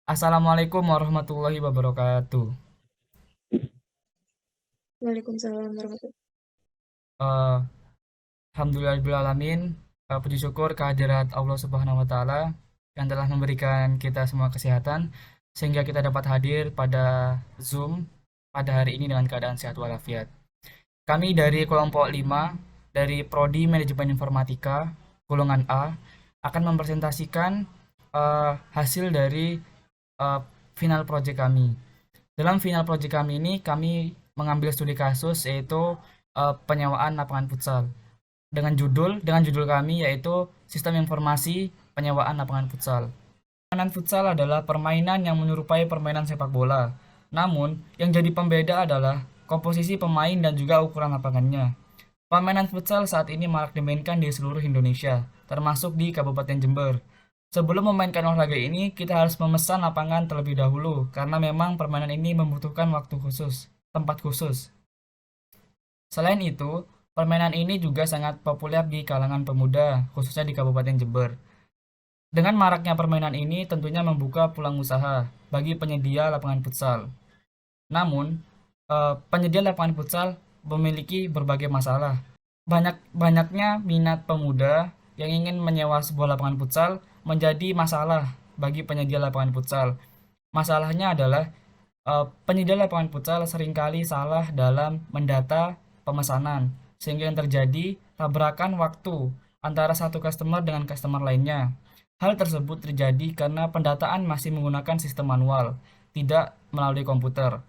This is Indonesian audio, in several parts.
Assalamualaikum warahmatullahi wabarakatuh. Waalaikumsalam warahmatullahi. Eh, Alhamdulillahirrahmanirrahim. Puji syukur kehadirat Allah Subhanahu wa Ta'ala yang telah memberikan kita semua kesehatan sehingga kita dapat hadir pada Zoom pada hari ini dengan keadaan sehat walafiat. Kami dari kelompok 5 dari Prodi Manajemen Informatika golongan A akan mempresentasikan hasil dari eh, final project kami. Dalam final project kami ini, kami mengambil studi kasus yaitu penyewaan lapangan futsal. Dengan judul kami yaitu Sistem Informasi Penyewaan Lapangan Futsal. Permainan futsal adalah permainan yang menyerupai permainan sepak bola. Namun, yang jadi pembeda adalah komposisi pemain dan juga ukuran lapangannya. Permainan futsal saat ini marak dimainkan di seluruh Indonesia, termasuk di Kabupaten Jember. Sebelum memainkan olahraga ini, kita harus memesan lapangan terlebih dahulu, karena memang permainan ini membutuhkan waktu khusus, tempat khusus. Selain itu, permainan ini juga sangat populer di kalangan pemuda, khususnya di Kabupaten Jember. Dengan maraknya permainan ini tentunya membuka peluang usaha bagi penyedia lapangan futsal. Namun, penyedia lapangan futsal memiliki berbagai masalah. Banyaknya minat pemuda yang ingin menyewa sebuah lapangan futsal menjadi masalah bagi penyedia lapangan futsal. Masalahnya adalah penyedia lapangan futsal seringkali salah dalam mendata pemesanan, sehingga yang terjadi tabrakan waktu antara satu customer dengan customer lainnya. Hal tersebut terjadi karena pendataan masih menggunakan sistem manual, tidak melalui komputer.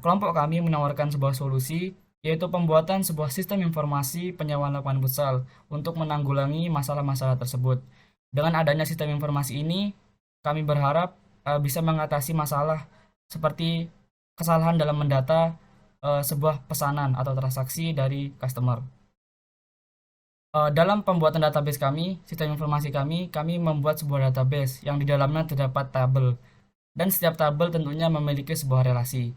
Kelompok kami menawarkan sebuah solusi, yaitu pembuatan sebuah sistem informasi penyewaan lapangan futsal untuk menanggulangi masalah-masalah tersebut. Dengan adanya sistem informasi ini, kami berharap bisa mengatasi masalah seperti kesalahan dalam mendata sebuah pesanan atau transaksi dari customer. Dalam pembuatan database kami, sistem informasi kami membuat sebuah database yang di dalamnya terdapat tabel, dan setiap tabel tentunya memiliki sebuah relasi.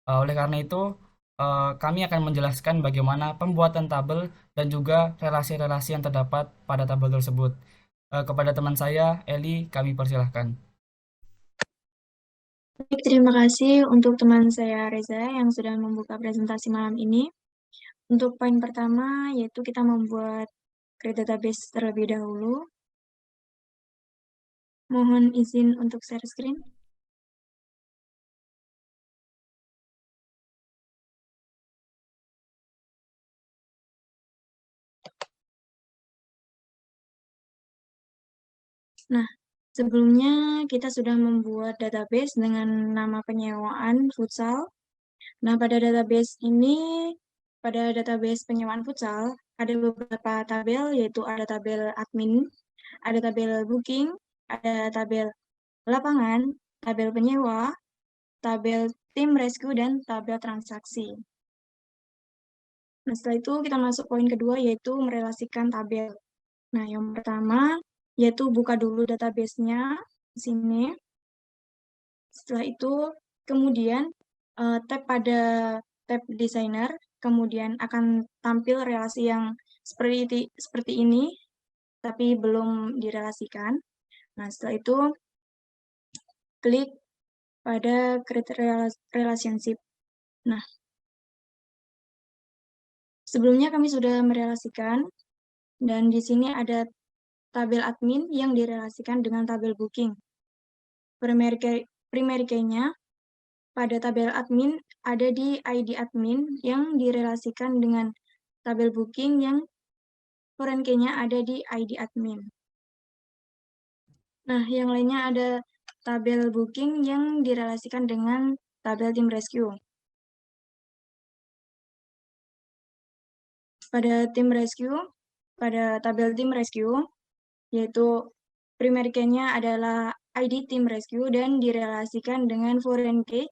Oleh karena itu, kami akan menjelaskan bagaimana pembuatan tabel dan juga relasi-relasi yang terdapat pada tabel tersebut. Kepada teman saya, Eli, kami persilahkan. Baik, terima kasih untuk teman saya Reza yang sudah membuka presentasi malam ini. Untuk poin pertama, yaitu kita membuat create database terlebih dahulu. Mohon izin untuk share screen. Nah, sebelumnya kita sudah membuat database dengan nama penyewaan futsal. Nah, pada database penyewaan futsal, ada beberapa tabel, yaitu ada tabel admin, ada tabel booking, ada tabel lapangan, tabel penyewa, tabel tim rescue, dan tabel transaksi. Nah, setelah itu kita masuk poin kedua, yaitu merelasikan tabel. Nah, yang pertama, yaitu buka dulu database-nya di sini. Setelah itu, kemudian tab pada tab designer, kemudian akan tampil relasi yang seperti ini, tapi belum direlasikan. Nah, setelah itu, klik pada create relationship. Nah, sebelumnya kami sudah merelasikan, dan di sini ada tabel admin yang direlasikan dengan tabel booking. Primary key-nya pada tabel admin ada di ID admin yang direlasikan dengan tabel booking yang foreign key-nya ada di ID admin. Nah, yang lainnya ada tabel booking yang direlasikan dengan tabel tim rescue. Pada tabel tim rescue, yaitu primary key-nya adalah ID tim rescue dan direlasikan dengan foreign key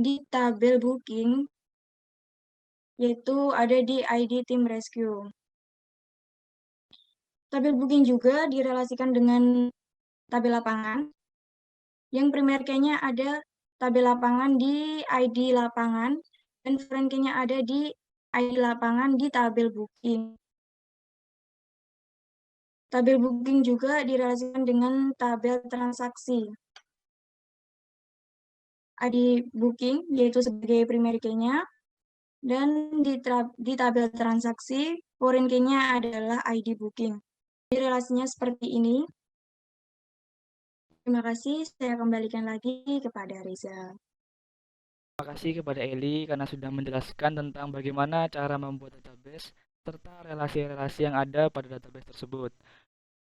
di tabel booking, yaitu ada di ID tim rescue. Tabel booking juga direlasikan dengan tabel lapangan, yang primary key-nya ada tabel lapangan di ID lapangan, dan foreign key-nya ada di ID lapangan di tabel booking. Tabel booking juga direlasikan dengan tabel transaksi. ID booking, yaitu sebagai primary key-nya, dan di tabel transaksi, foreign key-nya adalah ID booking. Jadi relasinya seperti ini. Terima kasih, saya kembalikan lagi kepada Reza. Terima kasih kepada Eli karena sudah menjelaskan tentang bagaimana cara membuat database serta relasi-relasi yang ada pada database tersebut.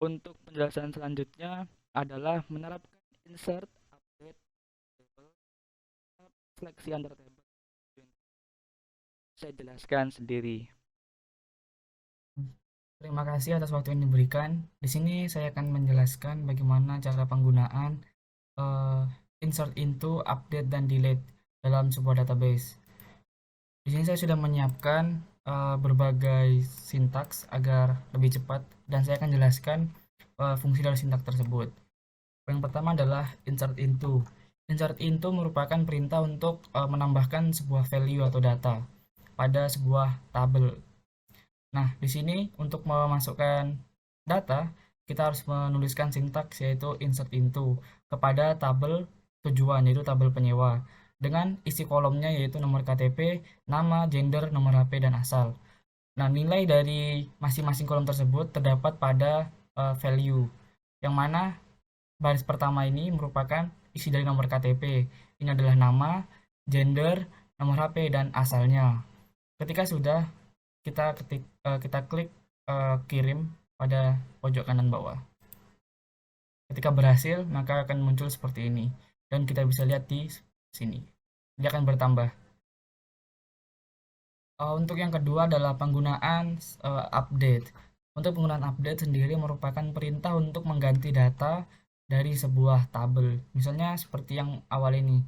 Untuk penjelasan selanjutnya adalah menerapkan insert, update, table, seleksi antar table. Saya jelaskan sendiri. Terima kasih atas waktu yang diberikan. Di sini saya akan menjelaskan bagaimana cara penggunaan insert into, update, dan delete dalam sebuah database. Di sini saya sudah menyiapkan berbagai sintaks agar lebih cepat, dan saya akan jelaskan fungsi dari sintaks tersebut. Yang pertama adalah insert into. Insert into merupakan perintah untuk menambahkan sebuah value atau data pada sebuah tabel. Nah, di sini untuk memasukkan data, kita harus menuliskan sintaks yaitu insert into kepada tabel tujuan, yaitu tabel penyewa, dengan isi kolomnya yaitu nomor KTP, nama, gender, nomor HP, dan asal. Nah, nilai dari masing-masing kolom tersebut terdapat pada value, yang mana baris pertama ini merupakan isi dari nomor KTP. Ini adalah nama, gender, nomor HP, dan asalnya. Ketika sudah, kita klik kirim pada pojok kanan bawah. Ketika berhasil, maka akan muncul seperti ini, dan kita bisa lihat di sini dia akan bertambah. Untuk yang kedua adalah penggunaan update. Untuk penggunaan update sendiri merupakan perintah untuk mengganti data dari sebuah tabel. Misalnya seperti yang awal ini,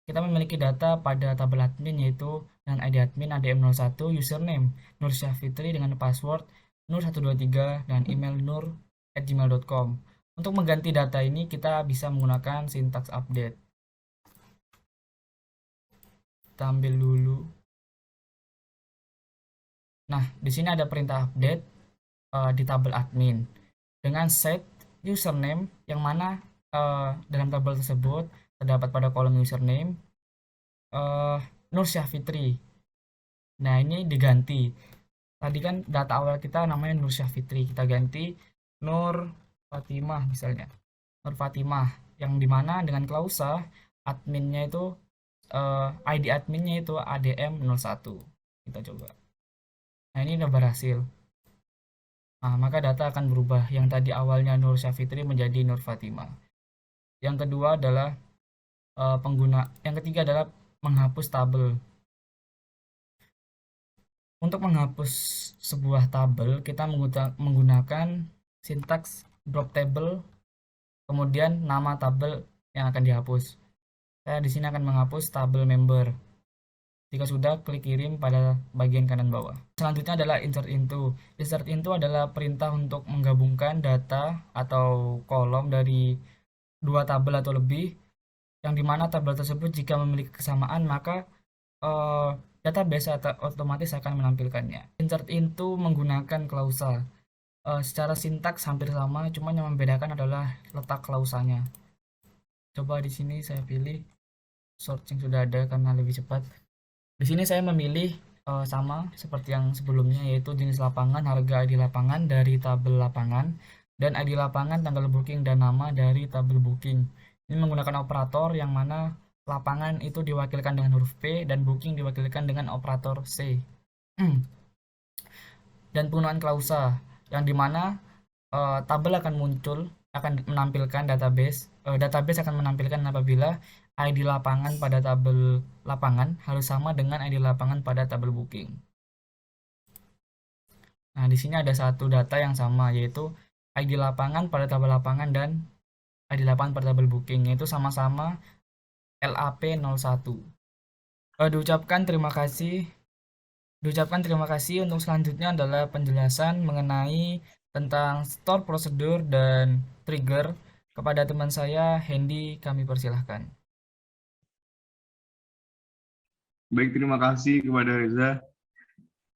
kita memiliki data pada tabel admin yaitu dengan ID admin ADM01, username Nur Syafitri dengan password nur123 dan email nur@gmail.com. Untuk mengganti data ini kita bisa menggunakan sintaks update. Kita ambil dulu. Nah, di sini ada perintah update di tabel admin dengan set username, yang mana dalam tabel tersebut terdapat pada kolom username Nur Syafitri. Nah, ini diganti. Tadi kan data awal kita namanya Nur Syafitri, kita ganti Nur Fatimah misalnya. Nur Fatimah, yang dimana dengan klausa adminnya itu ID adminnya itu ADM01. Kita coba. Nah, ini udah berhasil. Nah, maka data akan berubah. Yang tadi awalnya Nur Syafitri menjadi Nur Fatimah. Yang kedua adalah yang ketiga adalah menghapus tabel. Untuk menghapus sebuah tabel, kita menggunakan sintaks drop table, kemudian nama tabel yang akan dihapus. Saya di sini akan menghapus tabel member. Jika sudah, klik kirim pada bagian kanan bawah. Selanjutnya adalah insert into. Insert into adalah perintah untuk menggabungkan data atau kolom dari dua tabel atau lebih, yang dimana tabel tersebut jika memiliki kesamaan maka database otomatis akan menampilkannya. Insert into menggunakan klausa. Secara sintaks hampir sama, cuma yang membedakan adalah letak klausanya. Coba di sini saya pilih searching sudah ada karena lebih cepat. Di sini saya memilih sama seperti yang sebelumnya, yaitu jenis lapangan, harga ID lapangan dari tabel lapangan, dan ID lapangan, tanggal booking, dan nama dari tabel booking. Ini menggunakan operator yang mana lapangan itu diwakilkan dengan huruf P dan booking diwakilkan dengan operator C. Dan penggunaan klausa yang dimana tabel akan muncul, akan menampilkan database akan menampilkan apabila ID lapangan pada tabel lapangan harus sama dengan ID lapangan pada tabel booking. Nah, di sini ada satu data yang sama, yaitu ID lapangan pada tabel lapangan dan ID lapangan pada tabel booking, yaitu sama-sama LAP01. Diucapkan terima kasih untuk selanjutnya adalah penjelasan mengenai tentang store prosedur dan trigger kepada teman saya Hendy. Kami persilahkan. Baik, terima kasih kepada Reza.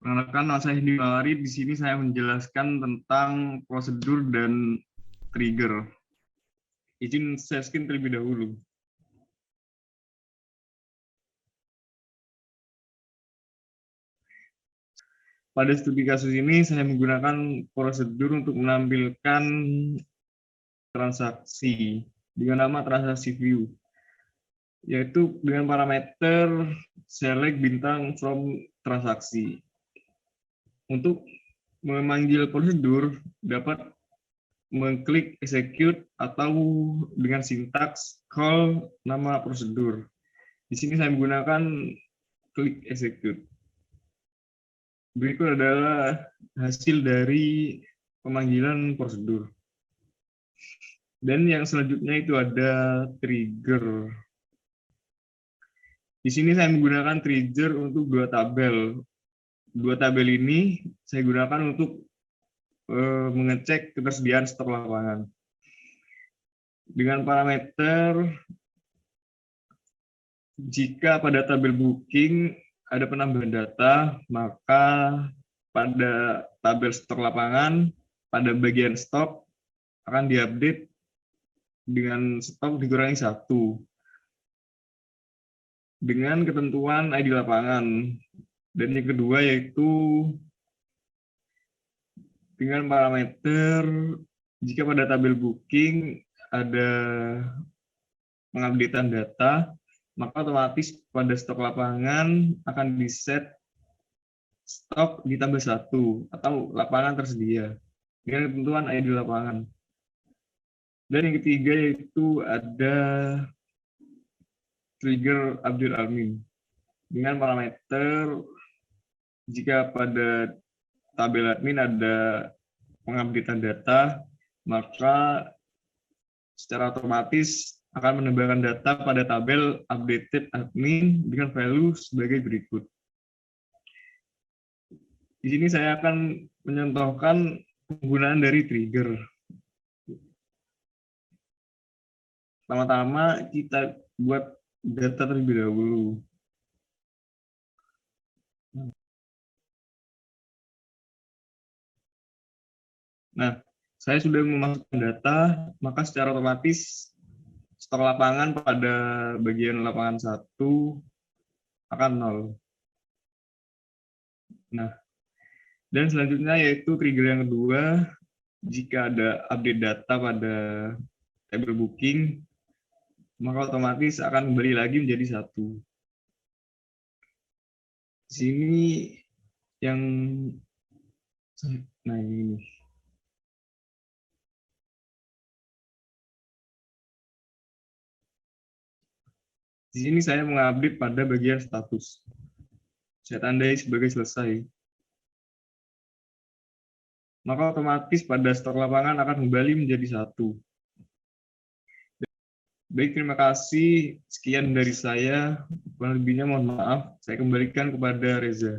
Perkenalkan, nama saya Hendy Malari. Di sini saya menjelaskan tentang prosedur dan trigger. Izin share screen terlebih dahulu. pada studi kasus ini saya menggunakan prosedur untuk menampilkan transaksi dengan nama transaksi view, yaitu dengan parameter select bintang from transaksi. Untuk memanggil prosedur dapat mengklik execute atau dengan sintaks call nama prosedur. Di sini saya menggunakan klik execute. Berikut adalah hasil dari pemanggilan prosedur. Dan yang selanjutnya itu ada trigger. Di sini saya menggunakan trigger untuk dua tabel. Dua tabel ini saya gunakan untuk mengecek ketersediaan stok lapangan. Dengan parameter jika pada tabel booking ada penambahan data, maka pada tabel stok lapangan, pada bagian stok akan diupdate dengan stok dikurangi 1. Dengan ketentuan ID lapangan. Dan yang kedua yaitu dengan parameter jika pada tabel booking ada pengupdatean data, maka otomatis pada stok lapangan akan di-set stok ditambah 1 atau lapangan tersedia dengan ketentuan ID lapangan. Dan yang ketiga yaitu ada trigger update admin dengan parameter jika pada tabel admin ada pengupdatean data, maka secara otomatis akan menambahkan data pada tabel updated admin dengan value sebagai berikut. Di sini saya akan mencontohkan penggunaan dari trigger. Pertama-tama kita buat data terlebih dahulu. Nah, saya sudah memasukkan data, maka secara otomatis stok lapangan pada bagian lapangan 1 akan 0. Nah, dan selanjutnya yaitu trigger yang kedua, jika ada update data pada table booking, maka otomatis akan kembali lagi menjadi 1. Di sini yang, nah ini. Di sini saya mengupdate pada bagian status. Saya tandai sebagai selesai. Maka otomatis pada stok lapangan akan kembali menjadi 1. Baik, terima kasih. Sekian dari saya. Kurang lebihnya mohon maaf. Saya kembalikan kepada Reza.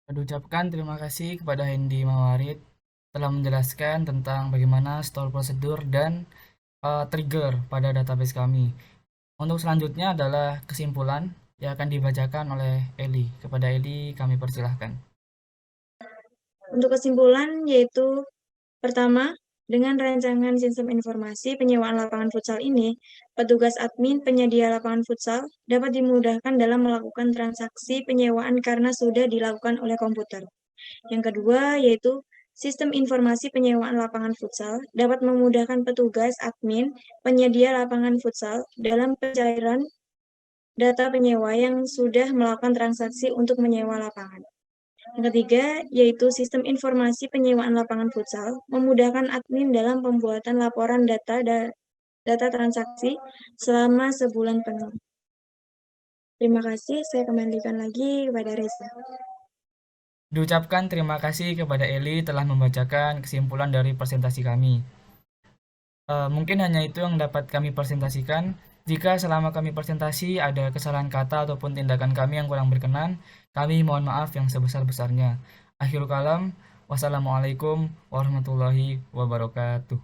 Saya ucapkan terima kasih kepada Hendy Mawarid telah menjelaskan tentang bagaimana store prosedur dan trigger pada database kami. Untuk selanjutnya adalah kesimpulan yang akan dibacakan oleh Eli. Kepada Eli kami persilahkan. Untuk kesimpulan yaitu pertama, dengan rancangan sistem informasi penyewaan lapangan futsal ini, petugas admin penyedia lapangan futsal dapat dimudahkan dalam melakukan transaksi penyewaan karena sudah dilakukan oleh komputer. Yang kedua yaitu sistem informasi penyewaan lapangan futsal dapat memudahkan petugas admin penyedia lapangan futsal dalam pencairan data penyewa yang sudah melakukan transaksi untuk menyewa lapangan. Yang ketiga, yaitu sistem informasi penyewaan lapangan futsal memudahkan admin dalam pembuatan laporan data transaksi selama sebulan penuh. Terima kasih, saya kembalikan lagi kepada Reza. Diucapkan terima kasih kepada Eli telah membacakan kesimpulan dari presentasi kami. Mungkin hanya itu yang dapat kami presentasikan. Jika selama kami presentasi ada kesalahan kata ataupun tindakan kami yang kurang berkenan, kami mohon maaf yang sebesar-besarnya. Akhirul kalam, wassalamualaikum warahmatullahi wabarakatuh.